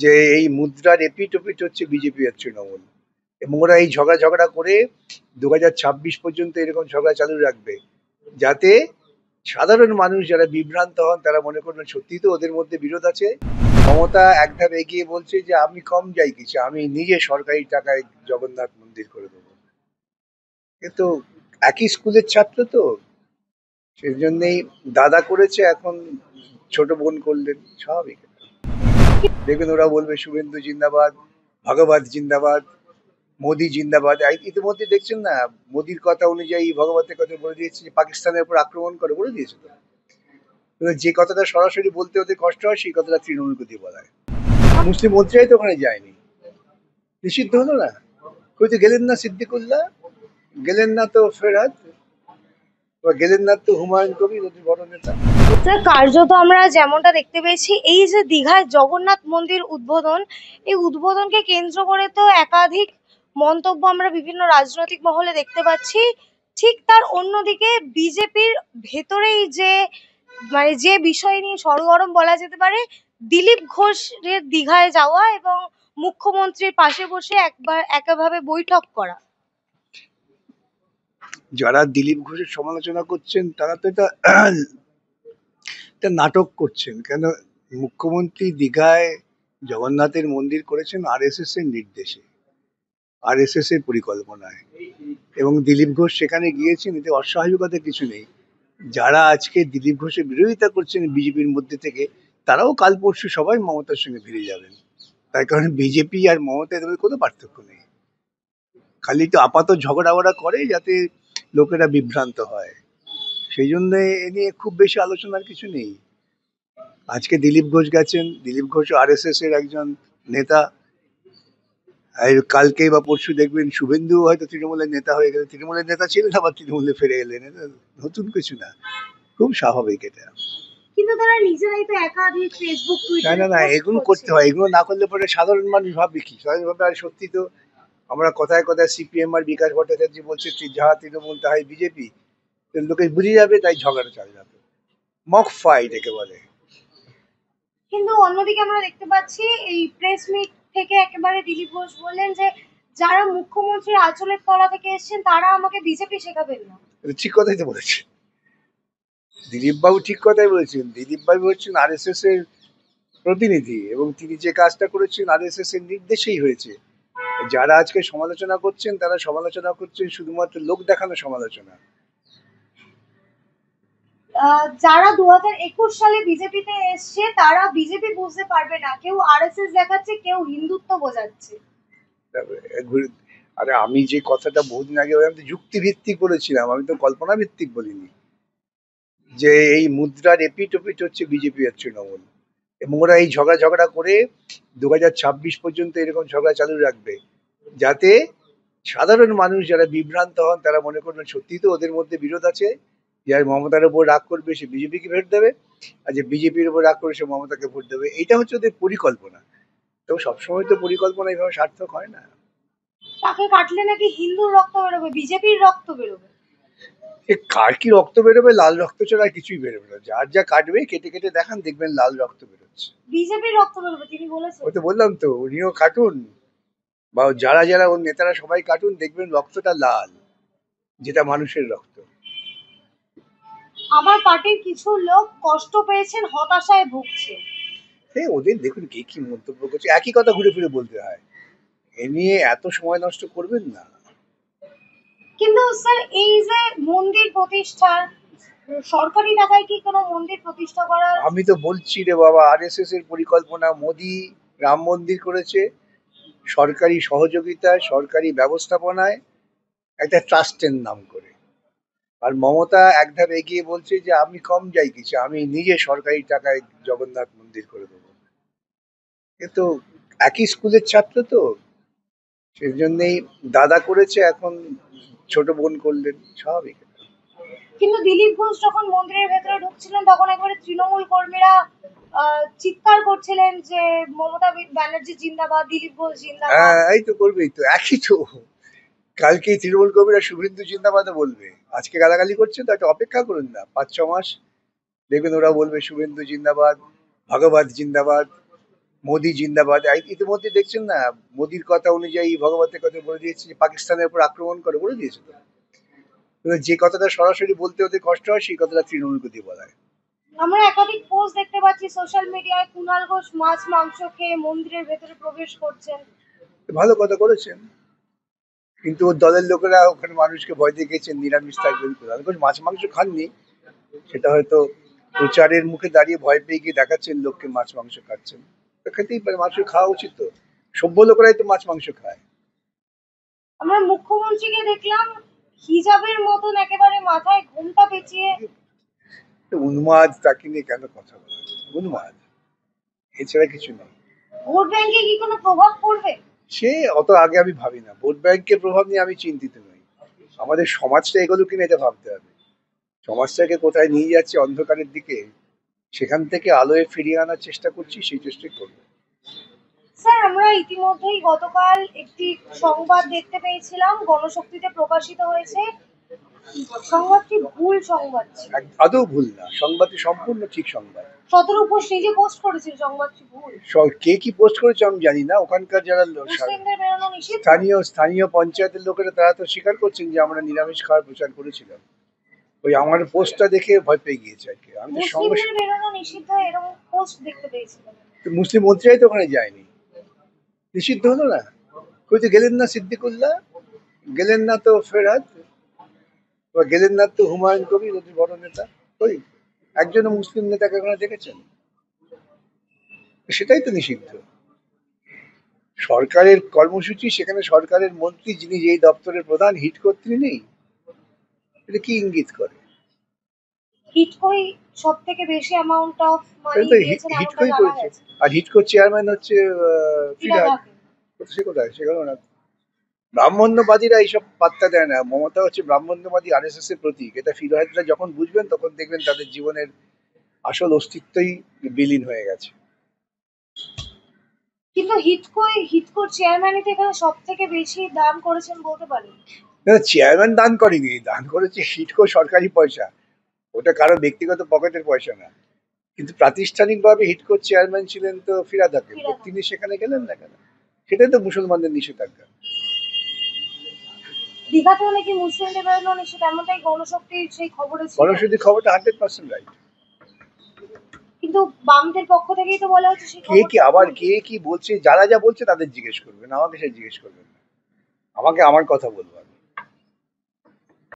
যে এই মুদ্রার এপিঠ ওপিঠ হচ্ছে বিজেপি আর তৃণমূল, এবং ওরা এই ঝগড়া করে 2026 পর্যন্ত এরকম ঝগড়া চালু রাখবে, যাতে সাধারণ মানুষ যারা বিভ্রান্ত হন তারা মনে করবেন সত্যি তো ওদের মধ্যে বিরোধ আছে। মমতা এক ধাপ এগিয়ে বলছে যে আমি কম যাই কিছু, আমি নিজে সরকারি টাকায় জগন্নাথ মন্দির করে দেবো। কিন্তু একই স্কুলের ছাত্র তো, সেই জন্যই দাদা করেছে, এখন ছোট বোন করলেন, স্বাভাবিক। দেখবেন ওরা বলবে শুভেন্দু জিন্দাবাদ, ভগবত জিন্দাবাদ, মোদি জিন্দাবাদ। ইতিমধ্যে দেখছেন না, মোদির কথা অনুযায়ী ভগবতের কথা বলে দিয়েছে যে পাকিস্তানের উপর আক্রমণ করে, বলে দিয়েছে তো। এবার যে কথাটা সরাসরি বলতে ওদের কষ্ট হয়, সেই কথাটা তৃণমূলকে দিয়ে বলায়। মুসলিম মন্ত্রীরাই তো ওখানে যায়নি, নিষিদ্ধ হলো না। কই তো গেলেন না সিদ্দিকুল্লাহ, গেলেন না তো ফেরহাদ, বা গেলেন না তো হুমায়ুন কবির, ওদের বড় নেতা। কার্যত আমরা যেমনটা দেখতে পেয়েছি, এই যে দীঘায় জগন্নাথ মন্দির উদ্বোধন, এই উদ্বোধনকে কেন্দ্র করে তো একাধিক মন্তব্য আমরা বিভিন্ন রাজনৈতিক মহলে দেখতে পাচ্ছি। ঠিক তার অন্যদিকে বিজেপির ভেতরেই যে যে বিষয় নিয়ে সরগরম বলা যেতে পারে, দিলীপ ঘোষের দীঘায় যাওয়া এবং মুখ্যমন্ত্রীর পাশে বসে একেভাবে বৈঠক করা। যারা দিলীপ ঘোষের সমালোচনা করছেন তারা তো এটা নাটক করছেন। কেন, মুখ্যমন্ত্রী দীঘায় জগন্নাথের মন্দির করেছেন আরএসএস এর নির্দেশে, আরএসএস এর পরিকল্পনায়, এবং দিলীপ ঘোষ সেখানে গিয়েছেন, এতে অস্বাভাবিকতা কিছু নেই। যারা আজকে দিলীপ ঘোষের বিরোধিতা করছেন বিজেপির মধ্যে থেকে, তারাও কাল পরশু সবাই মমতার সঙ্গে ফিরে যাবেন। তার কারণে বিজেপি আর মমতা এদের মধ্যে কোনো পার্থক্য নেই, খালি তো আপাতত ঝগড়া করে যাতে লোকেরা বিভ্রান্ত হয়। সেই জন্য এ নিয়ে খুব বেশি আলোচনার কিছু নেই। আজকে দিলীপ ঘোষ গেছেন, দিলীপ ঘোষ আরএসএস এর একজন নেতা। আর কালকে বা পরশু দেখবেন শুভেন্দু হয়তো তৃণমূলের নেতা হয়ে গেলেন, তৃণমূলের নেতা ছিলেন আবার তৃণমূলে ফিরে এলেন, এটা নতুন কিছু না, খুব স্বাভাবিক এটা। কিন্তু তারা নিজেরাই তো একাধিক ফেসবুক না টুইটারে না না, পোস্ট এগুলো করছে। করতে হয়, এগুলো না করলে পরে সাধারণ মানুষ ভাববে কি, সাধারণ ভাবে আর সত্যি তো আমরা কথায় কথায় সিপিএম আর বিকাশ ভট্টাচার্য বলছে যাহা তৃণমূল তাহাই বিজেপি, লোকে বুঝে যাবে, তাই ঝগড়া চালিয়ে যাবে, মক ফাইট একে বলে। কিন্তু অন্যদিকে আমরা দেখতে পাচ্ছি এই প্রেস মিট থেকে একেবারে দিলীপ ঘোষ বললেন যে যারা মুখ্যমন্ত্রীর আঁচলের তলা থেকে এসেছেন তারা আমাকে বিজেপি শেখাবেন না। এটা ঠিক কথাই তো বলেছে দিলীপ বাবু, ঠিক কথাই বলেছেন। দিলীপ বাবু হচ্ছেন আরএসএস এর প্রতিনিধি, এবং তিনি যে কাজটা করেছেন আরএসএস এর নির্দেশেই হয়েছে। যারা আজকে সমালোচনা করছেন তারা সমালোচনা করছেন শুধুমাত্র লোক দেখানো সমালোচনা। যারা 2021 সালে বিজেপিতে এসছে তারা বিজেপি বুঝতে পারবে না, কেউ আরএসএস দেখাচ্ছে, কেউ হিন্দুত্ব বোঝাচ্ছে। আরে আমি যে কথাটা বহুদিন আগে আমি তো যুক্তি ভিত্তিক বলেছিলাম, আমি তো কল্পনা ভিত্তিক বলিনি। যে এই মুদ্রার এপিঠ ওপিঠ হচ্ছে বিজেপি আর তৃণমূল, এবং ওরা এই ঝগড়া করে 2026 পর্যন্ত এরকম ঝগড়া চালু রাখবে, যাতে সাধারণ মানুষ যারা বিভ্রান্ত হন তারা মনে করবেন সত্যি তো ওদের মধ্যে বিরোধ আছে। যার মমতার উপর রাগ করবে সে বিজেপিকে ভোট দেবে, আর যে বিজেপির উপর রাগ করে সে মমতাকে ভোট দেবে। এইটা হচ্ছে ওদের পরিকল্পনা। তো সবসময় তো পরিকল্পনা এইভাবে সার্থক হয় না। তাকে কাটলে নাকি হিন্দুর রক্ত বেরোবে, বিজেপির রক্ত বেরোবে। এ কার কি রক্ত বেরোবে, লাল রক্ত ছাড়া আর কিছুই বেরোবে না। যার যা কাটবে কেটে কেটে দেখান, দেখবেন লাল রক্ত বেরোচ্ছে। বিজেপির রক্ত বেরোবে তিনি বলেছেন। ওই তো বললাম তো, উনিও কাটুন, বা যারা যারা ওর নেতারা সবাই কাটুন, দেখবেন রক্তটা লাল, যেটা মানুষের রক্ত। আমার পার্টির কিছু লোক কষ্ট পেয়েছেন, হতাশায় ভুগছেন। ওদের দেখুন কে কি মন্তব্য করছে, একই কথা ঘুরে ফিরে বলতে হয়। এ নিয়ে এত সময় নষ্ট করবেন না। কিন্তু স্যার এই যে মন্দির প্রতিষ্ঠা, সরকারি টাকায় কি কোনো মন্দির প্রতিষ্ঠা করা? আমি তো বলছি রে বাবা, আরএসএস এর পরিকল্পনা। মোদি রাম মন্দির করেছে সরকারি সহযোগিতায়, সরকারি ব্যবস্থাপনায়, একটা ট্রাস্টের নাম করে। আর মমতা এক ধাপ এগিয়ে বলছে যে আমি কম যাই কিছু, আমি নিজে সরকারি টাকায় জগন্নাথ মন্দির করে দেবো। কিন্তু একই স্কুলের ছাত্র তো, সেই জন্যই দাদা করেছে, এখন ছোট বোন করলেন, স্বাভাবিক। কিন্তু দিলীপ ঘোষ যখন মন্দিরের ভেতরে ঢুকছিলেন তখন একবারে তৃণমূল কর্মীরা চিৎকার করছিলেন যে মমতা ব্যানার্জি জিন্দাবাদ, দিলীপ ঘোষ জিন্দাবাদ। হ্যাঁ, এই তো করবেই তো, একই তো। কালকে তৃণমূল কর্মীরা শুভেন্দু জিন্দাবাদও বলবে। আজকে গালাগালি করছে তো, একটা অপেক্ষা করুন না, 5-6 মাস দেখবেন ওরা বলবে শুভেন্দু জিন্দাবাদ, ভগবত জিন্দাবাদ, মোদি জিন্দাবাদ। ইতিমধ্যে দেখছেন না, মোদির কথা অনুযায়ী ভগবতের কথা বলে দিয়েছে যে পাকিস্তানের উপর আক্রমণ করে, বলে দিয়েছে তো। এবার যে কথাটা সরাসরি বলতে ওদের কষ্ট হয়, সেই কথাটা তৃণমূলকে দিয়ে বলায়। আমরা একাধিক পোস্ট দেখতে পাচ্ছি সোশ্যাল মিডিয়ায়, কুণাল ঘোষ মাছ মাংস খেয়ে মন্দিরের ভেতরে প্রবেশ করছেন। ভালো কথা করেছেন, কিন্তু ওর দলের লোকেরা ওখানে মানুষকে ভয় দেখিয়েছেন নিরামিষ থাকবেন। কুণাল ঘোষ মাছ মাংস খাননি, সেটা হয়তো প্রচারের মুখে দাঁড়িয়ে ভয় পেয়ে গিয়ে দেখাচ্ছেন লোককে মাছ মাংস খাচ্ছেন। তো খেতেই পারে, মাংস খাওয়া উচিত তো। সভ্য লোকেরাই তো মাছ মাংস খায়। আমরা মুখ্যমন্ত্রীকে দেখলাম হিজাবের মতন একেবারে মাথায় ঘোমটা পেঁচিয়ে। তো উন্মাদ, তাকে নিয়ে কেন কথা বলা? উন্মাদ, এছাড়া কিছু নেই। ভোট ব্যাংকে কি কোনো প্রভাব পড়বে? সে অত আগে আমি ভাবি না, ভোট ব্যাংকের প্রভাব নিয়ে আমি চিন্তিত নই। আমাদের সমাজটা এগুলো কিনা এটা ভাবতে হবে। সমাজটাকে কোথায় নিয়ে যাচ্ছে, অন্ধকারের দিকে, সেখান থেকে আলোয় ফিরিয়ে আনার চেষ্টা করছি, সেই চেষ্টাই করবো। স্যার, আমরা ইতিমধ্যেই গতকাল একটি সংবাদ দেখতে পেয়েছিলাম, গণশক্তিতে প্রকাশিত হয়েছে। সংবাদটি ভুল সংবাদ ছিল। আদৌ ভুল না, সংবাদটি সম্পূর্ণ ঠিক সংবাদ। সতেরো ঘোষ নিজে পোস্ট করেছিল সংবাদটি ভুল। কে কি পোস্ট করেছে আমি জানি না, ওখানকার যারা মুসলিমদের বেরোনো নিষিদ্ধ। স্থানীয় পঞ্চায়েতের লোকেরা তারা তো স্বীকার করছেন যে আমরা নিরামিষ খাওয়ার প্রচার করেছিলাম। ওই আমার পোস্টটা দেখে ভয় পেয়ে গিয়েছে আর কি। আমি তো সঙ্গে মুসলিমদের বেরোনো নিষিদ্ধ এরকম পোস্ট দেখতে পেয়েছিলাম। মুসলিম মন্ত্রীরাই তো ওখানে যায়নি, নিষিদ্ধ হলো না? কই তো গেলেন না সিদ্দিকুল্লাহ, গেলেন না তো ফেরহাদ, বা গেলেন না তো হুমায়ুন কবির, ওদের বড় নেতা। ওই একজনও মুসলিম নেতাকে ওখানে দেখেছেন? সেটাই তো নিষিদ্ধ। সরকারের কর্মসূচি, সেখানে সরকারের মন্ত্রী যিনি যেই দপ্তরের প্রধান, হিট করতে নেই, এটা কি ইঙ্গিত করে? হিটকোই সব থেকে বেশি অ্যামাউন্ট অফ মানি তাহলে তো দিয়েছেন এমনটা হিটকোই জানা করেছে। গেছে। আর হিটকোর চেয়ারম্যান হচ্ছে ফিরহাদ ফিরহাদ। হাকিম। সে কোথায়? সেখানেও না। ব্রাহ্মণ্যবাদীরা এইসব পাত্তা দেয় না। মমতা হচ্ছে ব্রাহ্মণ্যবাদী আরএসএস এর প্রতীক। এটা ফিরহাদরা যখন বুঝবেন, তখন দেখবেন তাদের জীবনের আসল অস্তিত্বই বিলীন হয়ে গেছে। কিন্তু হিটকোর চেয়ারম্যানই তো এখানে সব থেকে বেশি দান করেছেন বলতে পারি। চেয়ারম্যান দান করেনি, দান করেছে হিটকো, সরকারি পয়সা। ওটা কারো ব্যক্তিগত পকেটের পয়সা না। কিন্তু প্রাতিষ্ঠানিকভাবে হিটকোর চেয়ারম্যান ছিলেন তো ফিরহাদ হাকিম, তো তিনি সেখানে গেলেন না কেন? সেটাই তো মুসলমানদের নিষেধাজ্ঞা। দীঘাতেও নাকি মুসলিমদের বেরোনো নিষেধ, এমনটাই গণশক্তির সেই খবরে ছিল। গণশুদ্ধি খবরটা 100% রাইট। কিন্তু বামদের পক্ষ থেকেই তো বলা হচ্ছে সেই কে কি বলছে, যারা যা বলছে তাদের জিজ্ঞেস করবেন, আমাকে সে জিজ্ঞেস করবেন না। আমাকে আমার কথা বলবার।